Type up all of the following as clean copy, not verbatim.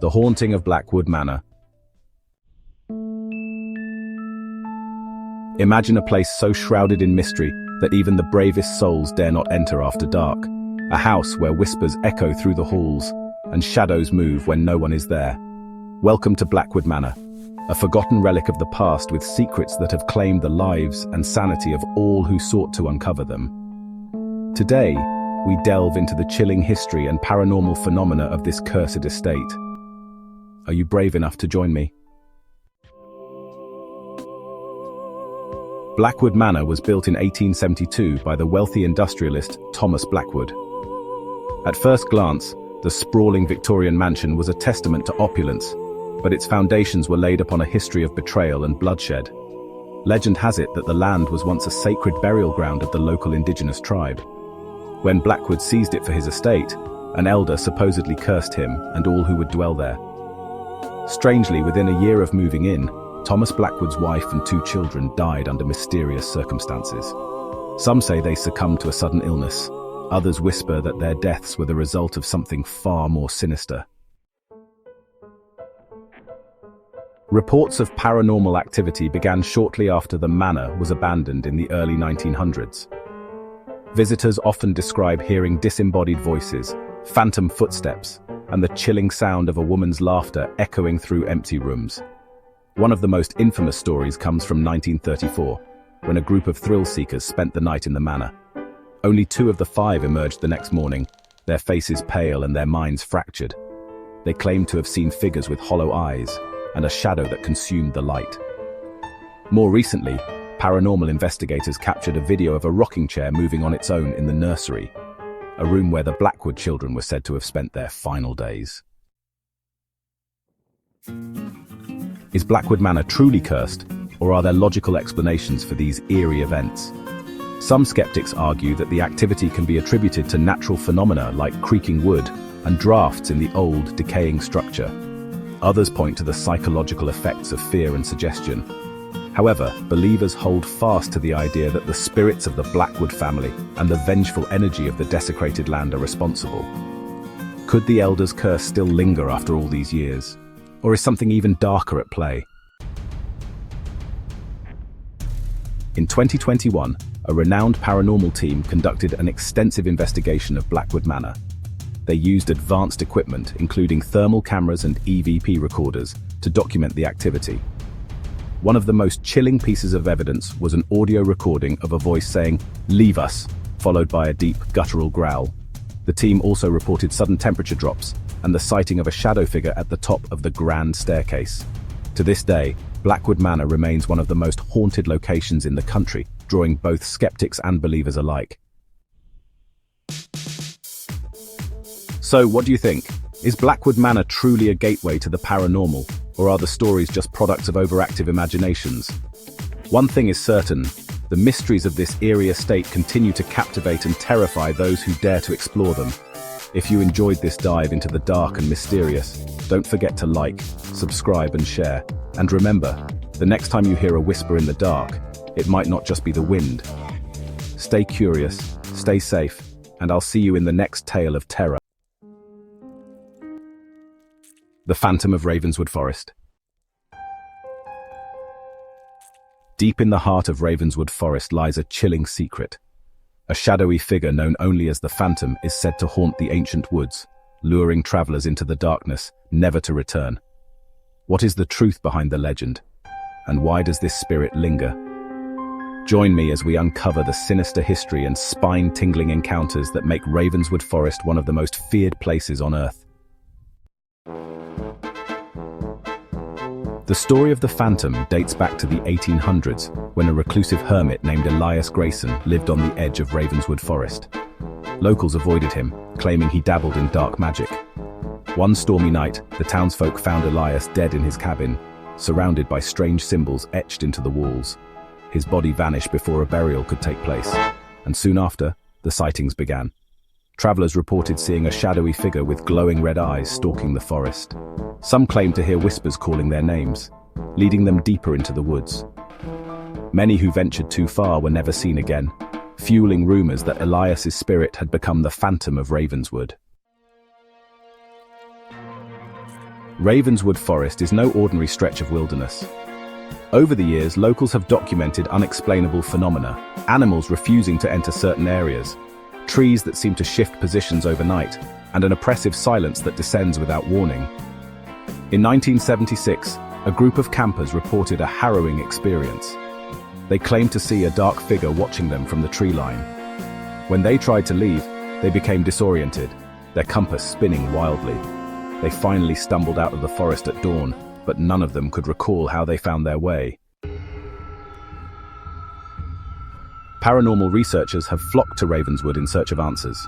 The Haunting of Blackwood Manor. Imagine a place so shrouded in mystery that even the bravest souls dare not enter after dark. A house where whispers echo through the halls and shadows move when no one is there. Welcome to Blackwood Manor, a forgotten relic of the past with secrets that have claimed the lives and sanity of all who sought to uncover them. Today, we delve into the chilling history and paranormal phenomena of this cursed estate. Are you brave enough to join me? Blackwood Manor was built in 1872 by the wealthy industrialist Thomas Blackwood. At first glance, the sprawling Victorian mansion was a testament to opulence, but its foundations were laid upon a history of betrayal and bloodshed. Legend has it that the land was once a sacred burial ground of the local indigenous tribe. When Blackwood seized it for his estate, an elder supposedly cursed him and all who would dwell there. Strangely, within a year of moving in, Thomas Blackwood's wife and 2 children died under mysterious circumstances. Some say they succumbed to a sudden illness. Others whisper that their deaths were the result of something far more sinister. Reports of paranormal activity began shortly after the manor was abandoned in the early 1900s. Visitors often describe hearing disembodied voices, phantom footsteps, and the chilling sound of a woman's laughter echoing through empty rooms. One of the most infamous stories comes from 1934, when a group of thrill-seekers spent the night in the manor. Only 2 of the 5 emerged the next morning, their faces pale and their minds fractured. They claimed to have seen figures with hollow eyes and a shadow that consumed the light. More recently, paranormal investigators captured a video of a rocking chair moving on its own in the nursery, a room where the Blackwood children were said to have spent their final days. Is Blackwood Manor truly cursed, or are there logical explanations for these eerie events? Some skeptics argue that the activity can be attributed to natural phenomena like creaking wood and drafts in the old, decaying structure. Others point to the psychological effects of fear and suggestion. However, believers hold fast to the idea that the spirits of the Blackwood family and the vengeful energy of the desecrated land are responsible. Could the Elder's curse still linger after all these years? Or is something even darker at play? In 2021, a renowned paranormal team conducted an extensive investigation of Blackwood Manor. They used advanced equipment, including thermal cameras and EVP recorders, to document the activity. One of the most chilling pieces of evidence was an audio recording of a voice saying, "Leave us," followed by a deep, guttural growl. The team also reported sudden temperature drops and the sighting of a shadow figure at the top of the grand staircase. To this day, Blackwood Manor remains one of the most haunted locations in the country, drawing both skeptics and believers alike. So, what do you think? Is Blackwood Manor truly a gateway to the paranormal, or are the stories just products of overactive imaginations? One thing is certain, the mysteries of this eerie estate continue to captivate and terrify those who dare to explore them. If you enjoyed this dive into the dark and mysterious, don't forget to like, subscribe and share. And remember, the next time you hear a whisper in the dark, it might not just be the wind. Stay curious, stay safe, and I'll see you in the next tale of terror. The Phantom of Ravenswood Forest. Deep in the heart of Ravenswood Forest lies a chilling secret. A shadowy figure known only as the Phantom is said to haunt the ancient woods, luring travelers into the darkness, never to return. What is the truth behind the legend? And why does this spirit linger? Join me as we uncover the sinister history and spine-tingling encounters that make Ravenswood Forest one of the most feared places on Earth. The story of the Phantom dates back to the 1800s, when a reclusive hermit named Elias Grayson lived on the edge of Ravenswood Forest. Locals avoided him, claiming he dabbled in dark magic. One stormy night, the townsfolk found Elias dead in his cabin, surrounded by strange symbols etched into the walls. His body vanished before a burial could take place, and soon after, the sightings began. Travelers reported seeing a shadowy figure with glowing red eyes stalking the forest. Some claimed to hear whispers calling their names, leading them deeper into the woods. Many who ventured too far were never seen again, fueling rumors that Elias's spirit had become the Phantom of Ravenswood. Ravenswood Forest is no ordinary stretch of wilderness. Over the years, locals have documented unexplainable phenomena, animals refusing to enter certain areas, trees that seem to shift positions overnight, and an oppressive silence that descends without warning. In 1976, a group of campers reported a harrowing experience. They claimed to see a dark figure watching them from the tree line. When they tried to leave, they became disoriented, their compass spinning wildly. They finally stumbled out of the forest at dawn, but none of them could recall how they found their way. Paranormal researchers have flocked to Ravenswood in search of answers.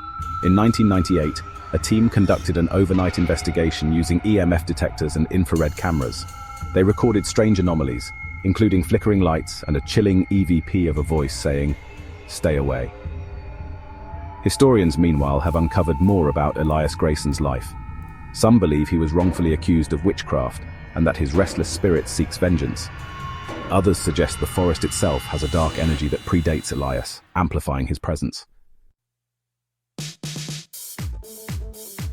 In 1998, a team conducted an overnight investigation using EMF detectors and infrared cameras. They recorded strange anomalies, including flickering lights and a chilling EVP of a voice saying, "Stay away." Historians, meanwhile, have uncovered more about Elias Grayson's life. Some believe he was wrongfully accused of witchcraft and that his restless spirit seeks vengeance. Others suggest the forest itself has a dark energy that predates Elias, amplifying his presence.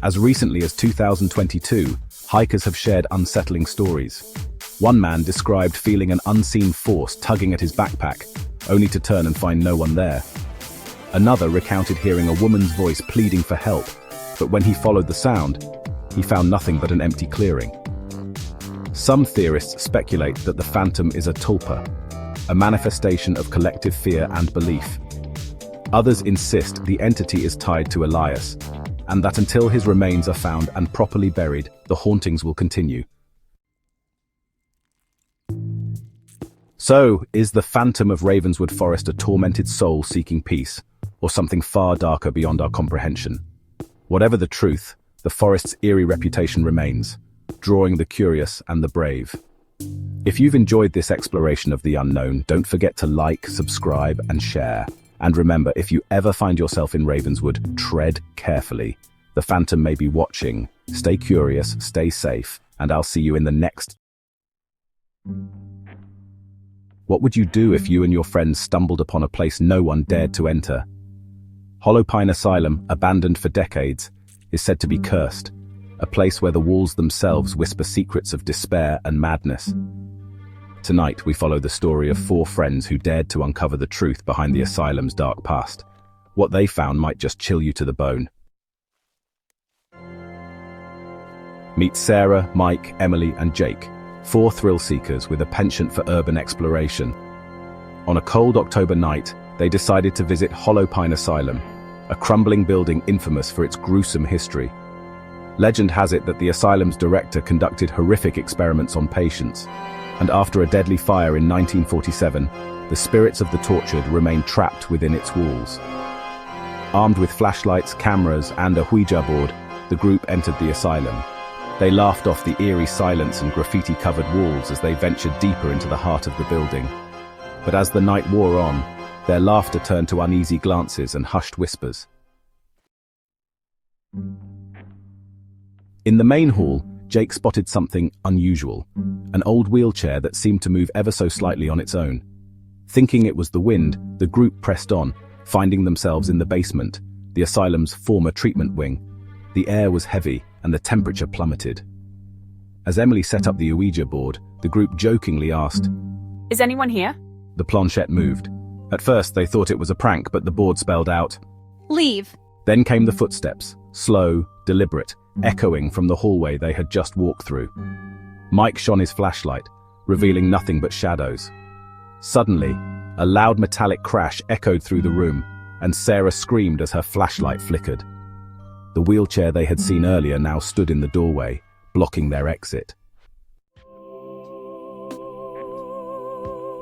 As recently as 2022, hikers have shared unsettling stories. One man described feeling an unseen force tugging at his backpack, only to turn and find no one there. Another recounted hearing a woman's voice pleading for help, but when he followed the sound, he found nothing but an empty clearing. Some theorists speculate that the phantom is a tulpa, a manifestation of collective fear and belief. Others insist the entity is tied to Elias, and that until his remains are found and properly buried, the hauntings will continue. So, is the phantom of Ravenswood Forest a tormented soul seeking peace, or something far darker beyond our comprehension? Whatever the truth, the forest's eerie reputation remains, drawing the curious and the brave. If you've enjoyed this exploration of the unknown, don't forget to like, subscribe, and share. And remember, if you ever find yourself in Ravenswood, tread carefully. The phantom may be watching. Stay curious, stay safe, and I'll see you in the next. What would you do if you and your friends stumbled upon a place no one dared to enter? Hollow Pine Asylum, abandoned for decades, is said to be cursed, a place where the walls themselves whisper secrets of despair and madness. Tonight, we follow the story of 4 friends who dared to uncover the truth behind the asylum's dark past. What they found might just chill you to the bone. Meet Sarah, Mike, Emily, and Jake, 4 thrill seekers with a penchant for urban exploration. On a cold October night, they decided to visit Hollow Pine Asylum, a crumbling building infamous for its gruesome history. Legend has it that the asylum's director conducted horrific experiments on patients, and after a deadly fire in 1947, the spirits of the tortured remained trapped within its walls. Armed with flashlights, cameras, and a Ouija board, the group entered the asylum. They laughed off the eerie silence and graffiti-covered walls as they ventured deeper into the heart of the building. But as the night wore on, their laughter turned to uneasy glances and hushed whispers. In the main hall, Jake spotted something unusual, an old wheelchair that seemed to move ever so slightly on its own. Thinking it was the wind, the group pressed on, finding themselves in the basement, the asylum's former treatment wing. The air was heavy and the temperature plummeted. As Emily set up the Ouija board, the group jokingly asked, "Is anyone here?" The planchette moved. At first they thought it was a prank, but the board spelled out, "Leave." Then came the footsteps, slow, deliberate, echoing from the hallway they had just walked through. Mike shone his flashlight, revealing nothing but shadows. Suddenly, a loud metallic crash echoed through the room, and Sarah screamed as her flashlight flickered. The wheelchair they had seen earlier now stood in the doorway, blocking their exit.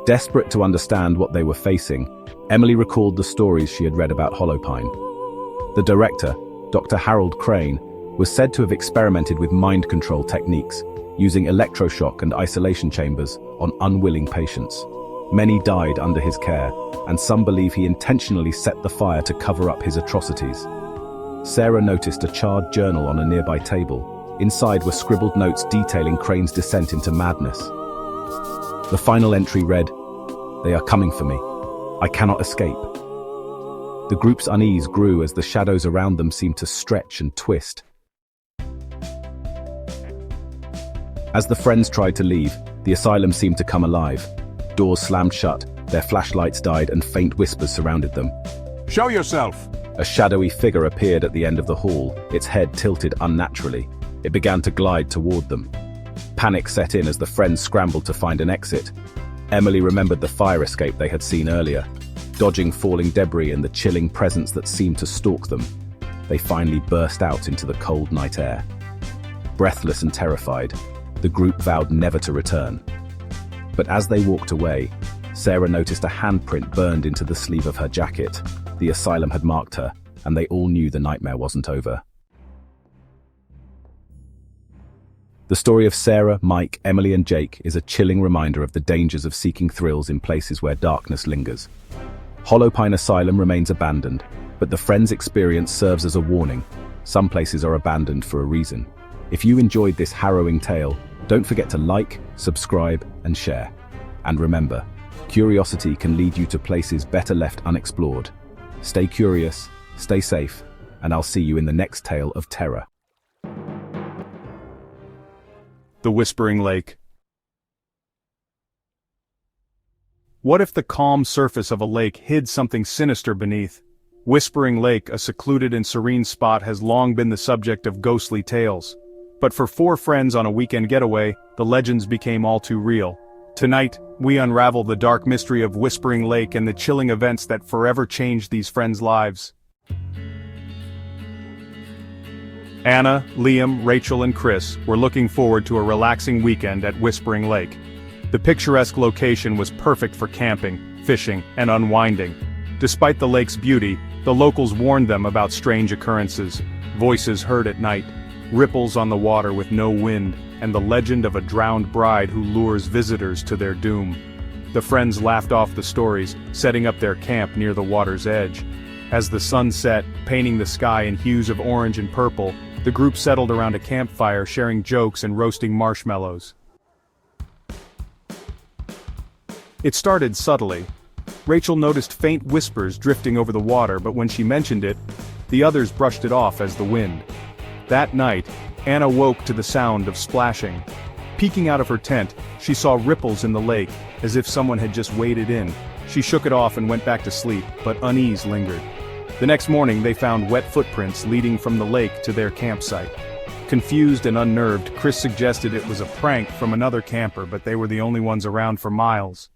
Desperate to understand what they were facing, Emily recalled the stories she had read about Hollow Pine. The director, Dr. Harold Crane, was said to have experimented with mind control techniques, using electroshock and isolation chambers on unwilling patients. Many died under his care, and some believe he intentionally set the fire to cover up his atrocities. Sarah noticed a charred journal on a nearby table. Inside were scribbled notes detailing Crane's descent into madness. The final entry read, "They are coming for me. I cannot escape." The group's unease grew as the shadows around them seemed to stretch and twist. As the friends tried to leave, the asylum seemed to come alive. Doors slammed shut, their flashlights died, and faint whispers surrounded them. Show yourself! A shadowy figure appeared at the end of the hall, its head tilted unnaturally. It began to glide toward them. Panic set in as the friends scrambled to find an exit. Emily remembered the fire escape they had seen earlier, dodging falling debris and the chilling presence that seemed to stalk them. They finally burst out into the cold night air. Breathless and terrified, the group vowed never to return. But as they walked away, Sarah noticed a handprint burned into the sleeve of her jacket. The asylum had marked her, and they all knew the nightmare wasn't over. The story of Sarah, Mike, Emily, and Jake is a chilling reminder of the dangers of seeking thrills in places where darkness lingers. Hollow Pine Asylum remains abandoned, but the friends' experience serves as a warning. Some places are abandoned for a reason. If you enjoyed this harrowing tale, don't forget to like, subscribe, and share. And remember, curiosity can lead you to places better left unexplored. Stay curious, stay safe, and I'll see you in the next tale of terror. The Whispering Lake. What if the calm surface of a lake hid something sinister beneath? Whispering Lake, a secluded and serene spot, has long been the subject of ghostly tales. But for four friends on a weekend getaway, the legends became all too real. Tonight, we unravel the dark mystery of Whispering Lake and the chilling events that forever changed these friends' lives. Anna, Liam, Rachel, and Chris were looking forward to a relaxing weekend at Whispering Lake. The picturesque location was perfect for camping, fishing, and unwinding. Despite the lake's beauty, the locals warned them about strange occurrences, voices heard at night, ripples on the water with no wind, and the legend of a drowned bride who lures visitors to their doom. The friends laughed off the stories, setting up their camp near the water's edge. As the sun set, painting the sky in hues of orange and purple, the group settled around a campfire, sharing jokes and roasting marshmallows. It started subtly. Rachel noticed faint whispers drifting over the water, but when she mentioned it, the others brushed it off as the wind. That night, Anna woke to the sound of splashing. Peeking out of her tent, she saw ripples in the lake, as if someone had just waded in. She shook it off and went back to sleep, but unease lingered. The next morning they found wet footprints leading from the lake to their campsite. Confused and unnerved, Chris suggested it was a prank from another camper, but they were the only ones around for miles.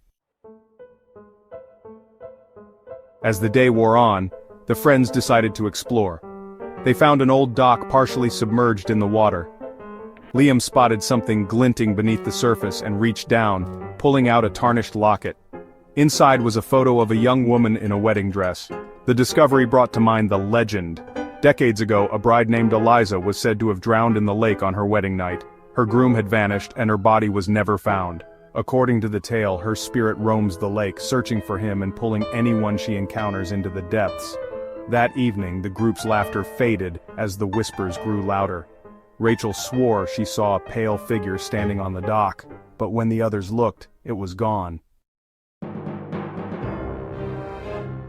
As the day wore on, the friends decided to explore. They found an old dock partially submerged in the water. Liam spotted something glinting beneath the surface and reached down, pulling out a tarnished locket. Inside was a photo of a young woman in a wedding dress. The discovery brought to mind the legend. Decades ago, a bride named Eliza was said to have drowned in the lake on her wedding night. Her groom had vanished, and her body was never found. According to the tale, her spirit roams the lake, searching for him and pulling anyone she encounters into the depths. That evening, the group's laughter faded as the whispers grew louder. Rachel swore she saw a pale figure standing on the dock, but when the others looked, it was gone.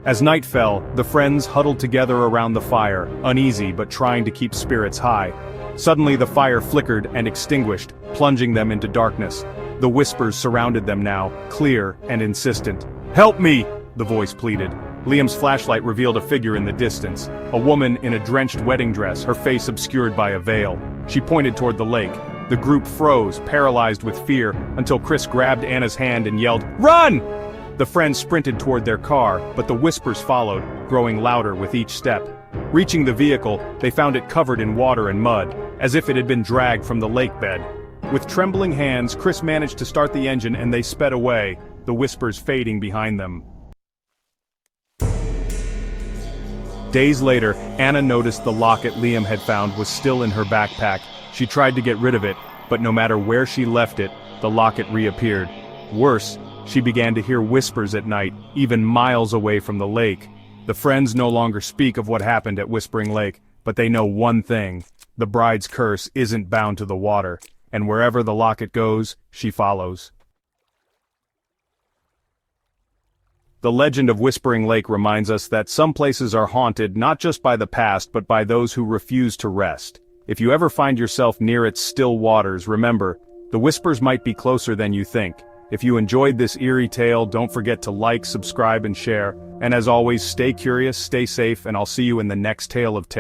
As night fell, the friends huddled together around the fire, uneasy but trying to keep spirits high. Suddenly the fire flickered and extinguished, plunging them into darkness. The whispers surrounded them now, clear and insistent. "Help me!" the voice pleaded. Liam's flashlight revealed a figure in the distance, a woman in a drenched wedding dress, her face obscured by a veil. She pointed toward the lake. The group froze, paralyzed with fear, until Chris grabbed Anna's hand and yelled, "Run!" The friends sprinted toward their car, but the whispers followed, growing louder with each step. Reaching the vehicle, they found it covered in water and mud, as if it had been dragged from the lake bed. With trembling hands, Chris managed to start the engine and they sped away, the whispers fading behind them. Days later, Anna noticed the locket Liam had found was still in her backpack. She tried to get rid of it, but no matter where she left it, the locket reappeared. Worse, she began to hear whispers at night, even miles away from the lake. The friends no longer speak of what happened at Whispering Lake, but they know one thing: the bride's curse isn't bound to the water, and wherever the locket goes, she follows. The legend of Whispering Lake reminds us that some places are haunted not just by the past but by those who refuse to rest. If you ever find yourself near its still waters, remember, The whispers might be closer than you think. If you enjoyed this eerie tale, don't forget to like, subscribe, and share. And as always, stay curious, stay safe, and I'll see you in the next tale of terror.